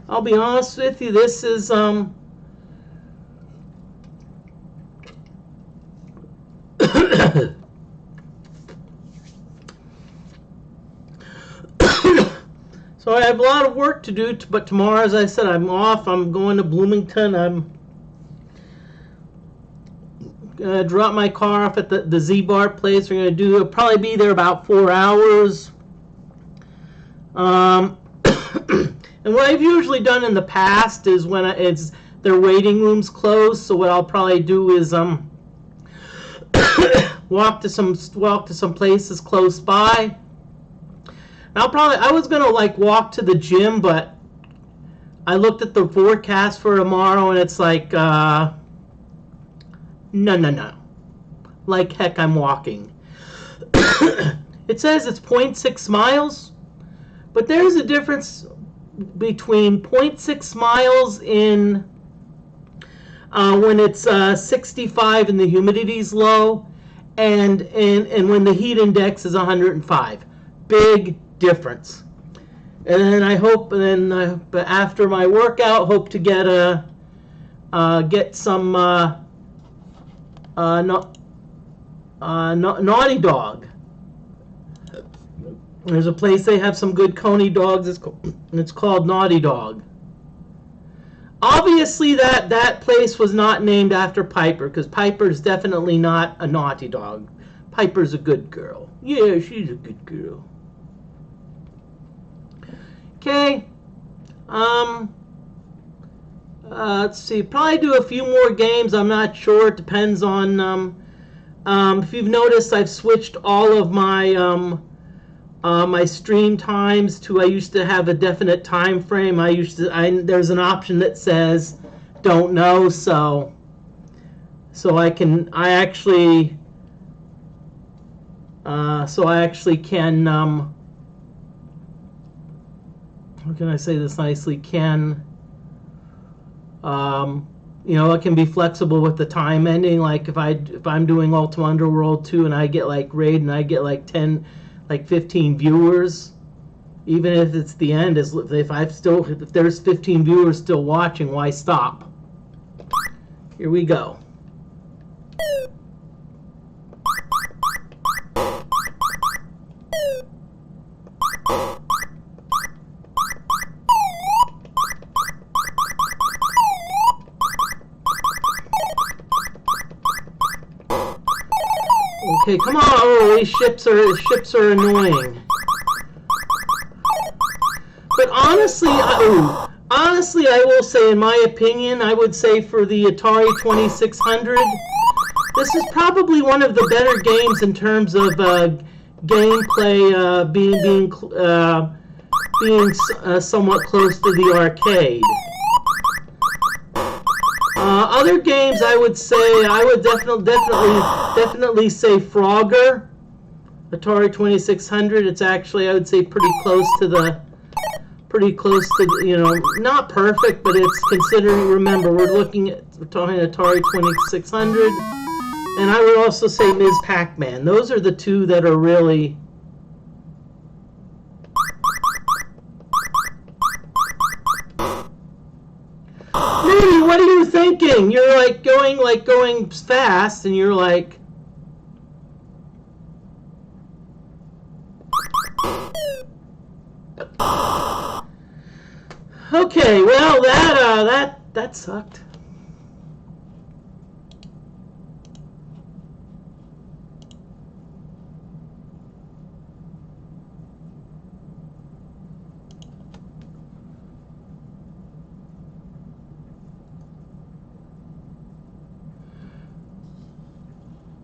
Speaker 1: I'll be honest with you. This is so I have a lot of work to do, but tomorrow, as I said, I'm off. I'm going to Bloomington. I'm going to drop my car off at the Z-Bar place. We're going to probably be there about 4 hours. And what I've usually done in the past is when their waiting room's closed, so what I'll probably do is walk to some places close by. I was gonna like walk to the gym, but I looked at the forecast for tomorrow, and it's like, no. Like heck, I'm walking. It says it's 0.6 miles, but there's a difference between 0.6 miles in when it's 65 and the humidity's low, and when the heat index is 105. Big difference. And then I hope, but after my workout, hope to get some Naughty Dog. There's a place they have some good Coney dogs. It's called Naughty Dog. Obviously, that place was not named after Piper, because Piper's definitely not a naughty dog. Piper's a good girl. Yeah, she's a good girl. Okay. Let's see. Probably do a few more games. I'm not sure. It depends on. If you've noticed, I've switched all of my my stream times to. I used to have a definite time frame. There's an option that says "don't know," so I actually can. How can I say this nicely? I can be flexible with the time ending. Like if I'm doing Ultima Underworld 2 and I get like raid and I get like 15 viewers, even if it's the end, if there's 15 viewers still watching, why stop? Here we go. Okay, come on! Oh, these ships are annoying. But honestly, I will say, in my opinion, I would say for the Atari 2600, this is probably one of the better games in terms of gameplay, being somewhat close to the arcade. Other games, I would definitely say Frogger, Atari 2600. It's actually, I would say, pretty close to the, not perfect, but it's considering. Remember, we're talking Atari 2600, and I would also say Ms. Pac-Man. Those are the two that are really. Moody, what are you thinking? You're going fast, and you're like. Okay, well that sucked.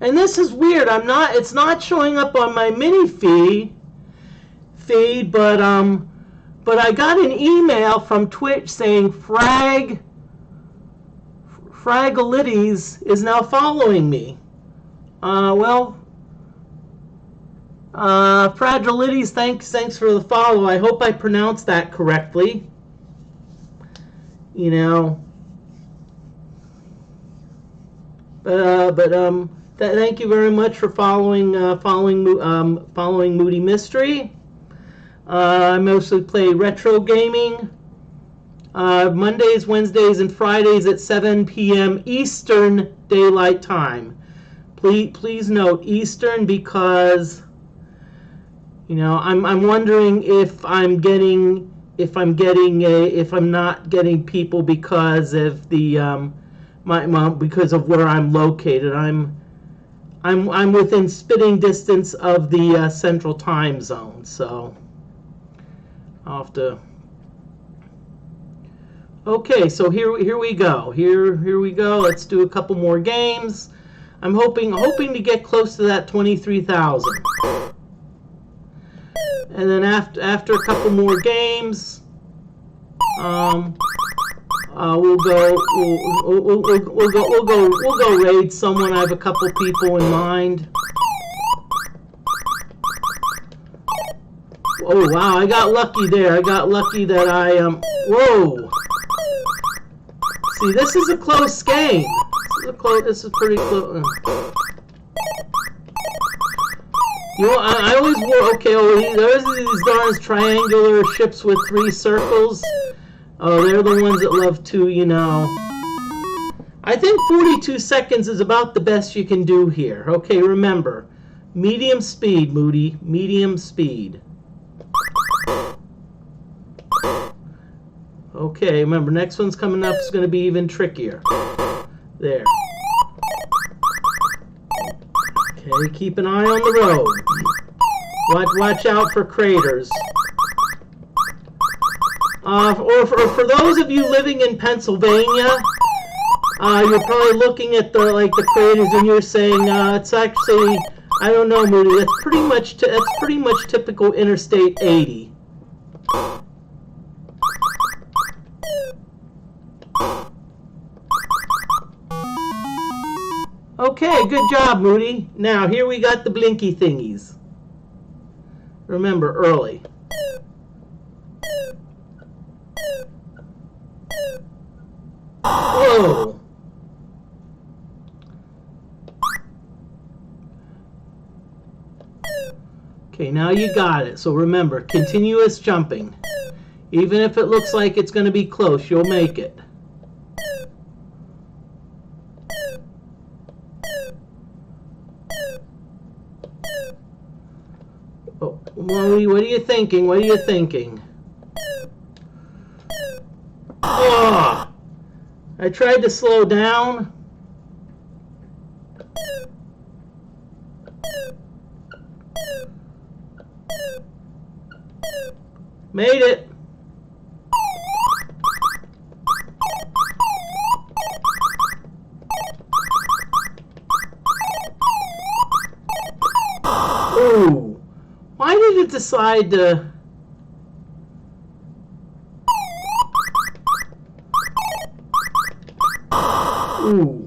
Speaker 1: And this is weird. It's not showing up on my mini feed, but I got an email from Twitch saying Fragilities is now following me. Fragilities, thanks for the follow. I hope I pronounced that correctly. Thank you very much for following Moody Mystery. I mostly play retro gaming. Mondays, Wednesdays, and Fridays at 7 p.m. Eastern Daylight Time. Please note Eastern, because I'm wondering if I'm not getting people because of the because of where I'm located. I'm within spitting distance of the Central Time Zone, so I'll have to. Okay, so here we go. Here we go. Let's do a couple more games. I'm hoping to get close to that 23,000. And then after a couple more games, we'll go raid someone. I have a couple people in mind. Oh wow, I got lucky there. I got lucky that I whoa. See, this is a close game. This is pretty close. You know, I always wore, okay, there's these darn triangular ships with 3 circles. Oh, they're the ones that love to, you know. I think 42 seconds is about the best you can do here. Okay, remember, medium speed, Moody, medium speed. Okay, remember, next one's coming up is going to be even trickier. There. Okay, keep an eye on the road. Watch out for craters. Or for those of you living in Pennsylvania, you're probably looking at the craters and you're saying it's actually, I don't know, Moody. That's pretty much typical Interstate 80. Okay, good job, Moody. Now, here we got the blinky thingies. Remember, early. Whoa! Okay, now you got it. So remember, continuous jumping. Even if it looks like it's going to be close, you'll make it. Oh, what are you thinking? What are you thinking? Oh! I tried to slow down. Made it. Ooh. Why did it decide to... Ooh.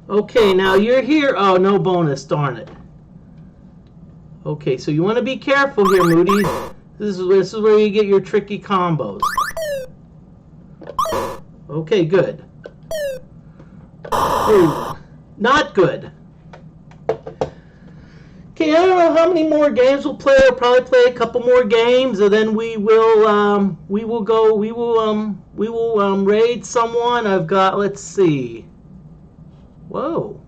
Speaker 1: Okay, now you're here. Oh, no bonus, darn it. Okay, so you want to be careful here, Moody. This is where you get your tricky combos. Okay, good. Ooh, not good. Okay, I don't know how many more games we'll play. We'll probably play a couple more games, and then we will raid someone. I've got, let's see. Whoa.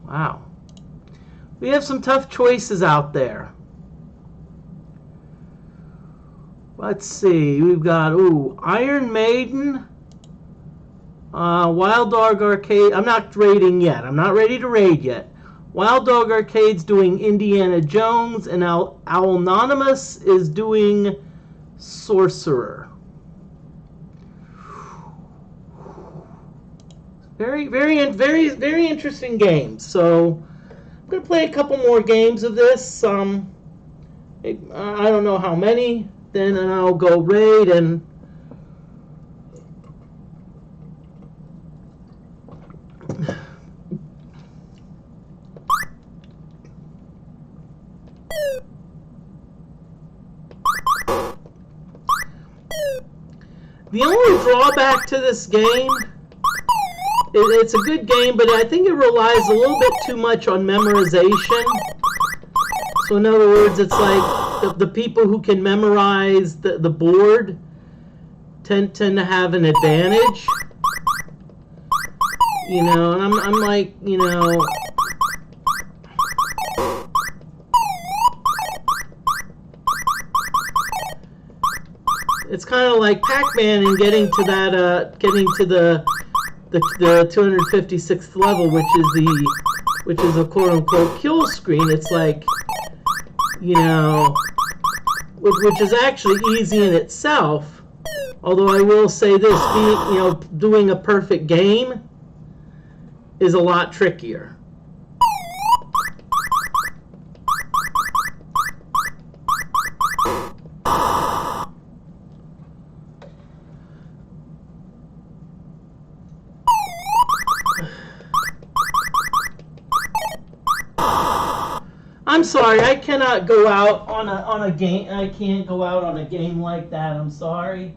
Speaker 1: Wow. We have some tough choices out there. Let's see. We've got, Iron Maiden, Wild Dog Arcade. I'm not raiding yet. I'm not ready to raid yet. Wild Dog Arcade's doing Indiana Jones, and Anonymous is doing Sorcerer. Very, very interesting games. So I'm gonna play a couple more games of this. I don't know how many. Then I'll go raid and the only drawback to this game. It's a good game, but I think it relies a little bit too much on memorization. So in other words, it's like the people who can memorize the board tend to have an advantage. You know, and I'm like, you know... It's kind of like Pac-Man and getting to that, getting to the 256th level, which is which is a quote-unquote kill screen. It's like, you know, which is actually easy in itself. Although I will say this, doing a perfect game is a lot trickier. I'm sorry, I cannot go out on a game. I can't go out on a game like that. I'm sorry.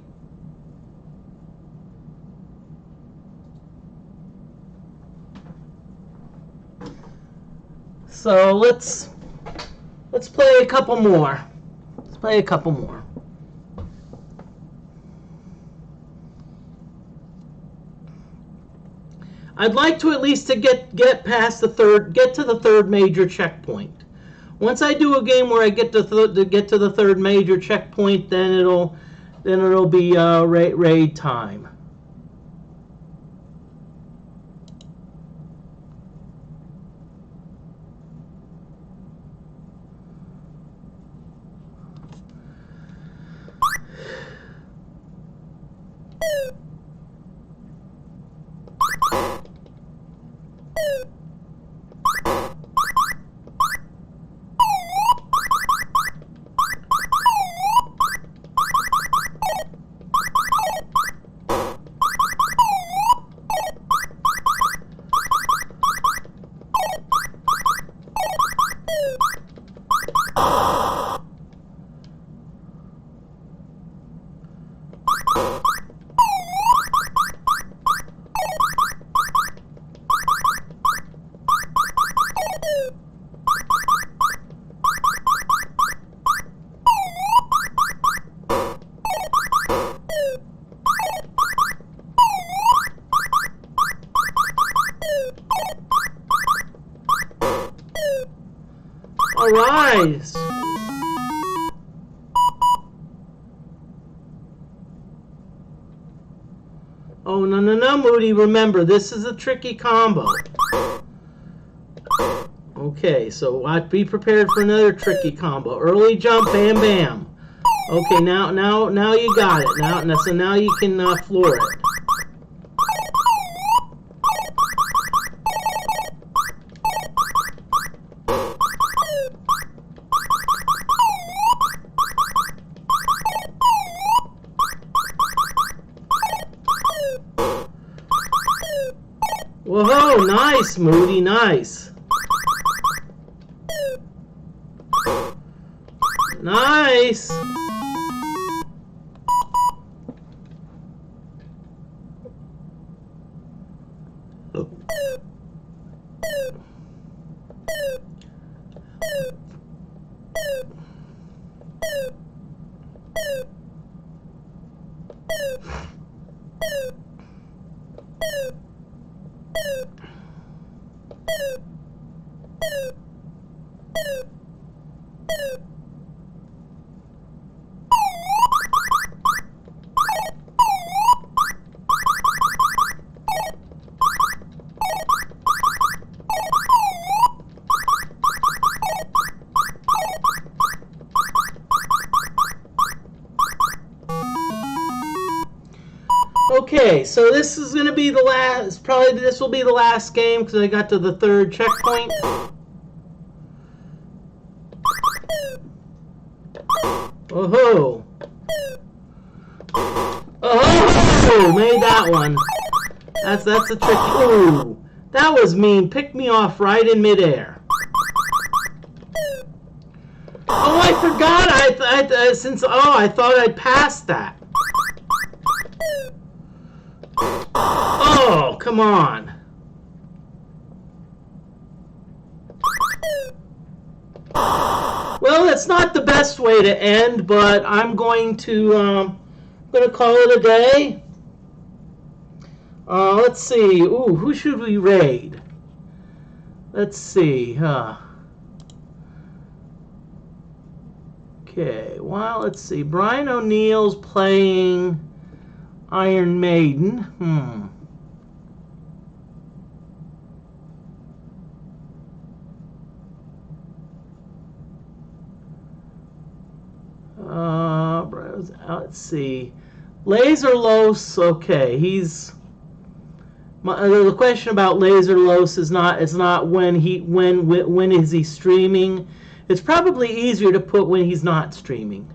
Speaker 1: So let's play a couple more. Let's play a couple more. I'd like to at least to get past the get to the third major checkpoint. Once I do a game where I get to the third major checkpoint, then it'll be raid time. Arise! Oh, no, Moody. Remember, this is a tricky combo. Okay, so be prepared for another tricky combo. Early jump, bam, bam. Okay, now you got it. So now you can floor it. Whoa, nice, Moody, nice. Nice. Okay, so this is going to be the last, probably this will be the last game because I got to the third checkpoint. Oh-ho. Oh, made that one. That's a tricky. Ooh, that was mean. Picked me off right in midair. Oh, I forgot. I thought I'd passed that. Oh, come on. Well, it's not the best way to end, but I'm going to call it a day. Let's see. Ooh, who should we raid? Let's see. Okay. Well, let's see. Brian O'Neill's playing Iron Maiden. Let's see. Laserlos, okay, the question about Laserlos is not, it's not when is he streaming. It's probably easier to put when he's not streaming.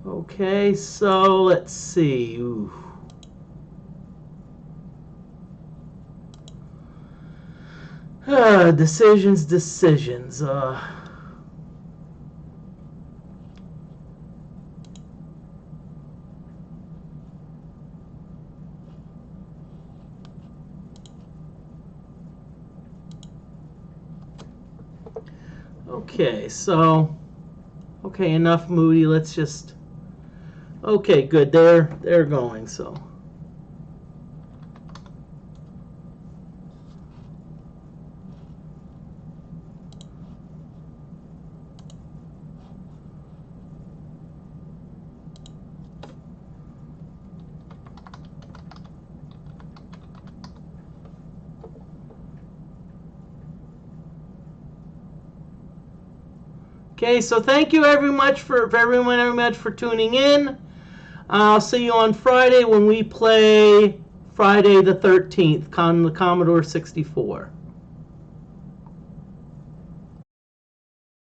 Speaker 1: Okay, so let's see. Ooh. Decisions. Okay, so okay, enough Moody. Let's just. Okay, good. They're going. So. Okay, so thank you everyone very much for tuning in. I'll see you on Friday when we play Friday the 13th on the Commodore 64.